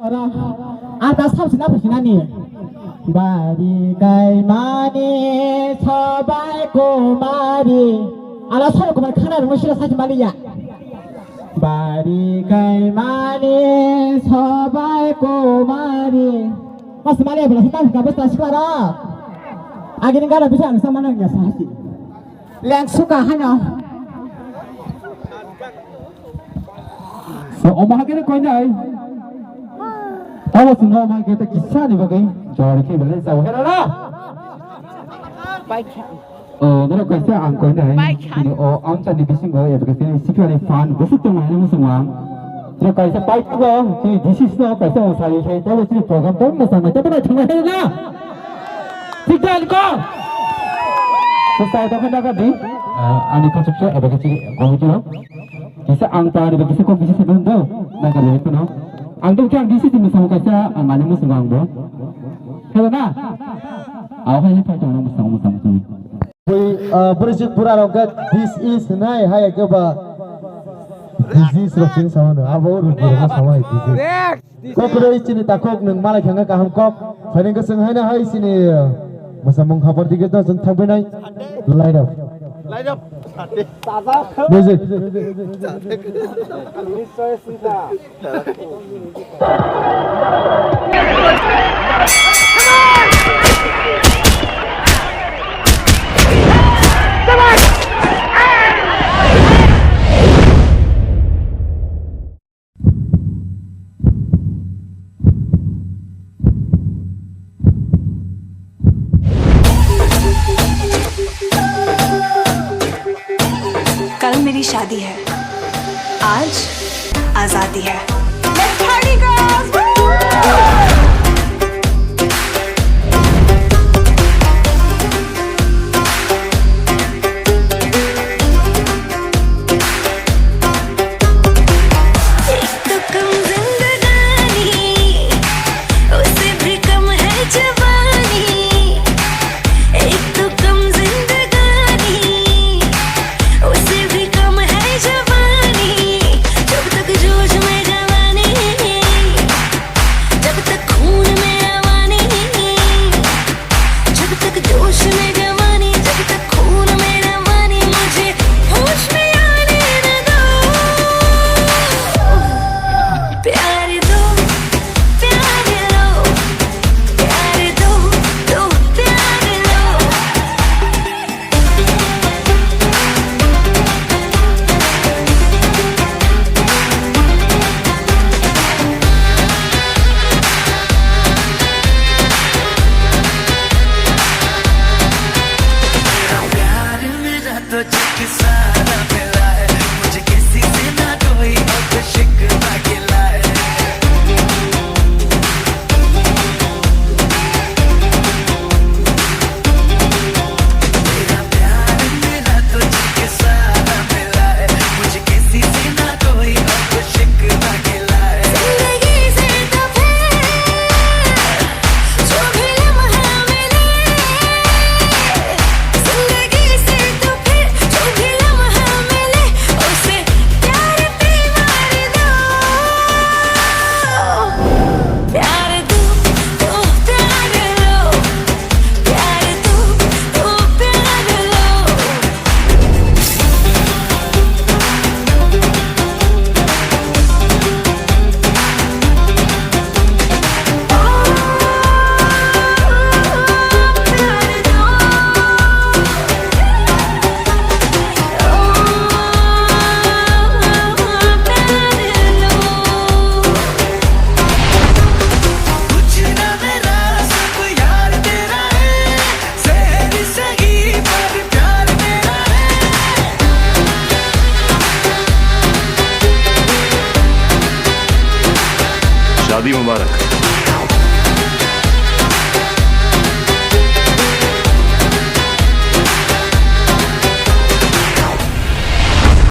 आधा साबसिना फैसिना नि बारी गायमानि सबायखौ मारि आला सबायखौ माने खाना दङ सिला साथि मालिया बारी गायमानि सबायखौ मारि mas malia belas kita buka belas sekarang akhirnya nggak ada bisa sama nanya sahasi yang suka hanya so omah kita kau ini awas nggak omah kita kisah nih bagai jauh ke belas jauh ke mana baik nara kasi ang kau ini ini ang candi bising kau ya begitu sikit fan besar tu mana semua जो कैसे pipe को कि disease को कैसे हो सारी है तो इसी प्रोग्राम तो में समझ तो बड़ा अच्छा है ना ठीक है इनको तो साइड में लगा दी आने का सबसे अब किसी को जो किसी अंतर अब किसी को किसी से बंद हो ना कर ले तो ना अंतर क्या डिसीज में समझ कैसे माने में समझ दो है ना आओ है तो जो में समझ कोई परिचित पूरा लोग दिस इज नहीं है क्या बा disease rocking sama abo rupa sama itu kok udah sini takok neng malah jangan kaham kok sering keseng hanya hai sini masa mengkhabar tiga tu sentuh benai light up music कल मेरी शादी है आज आजादी है शादी मुबारक।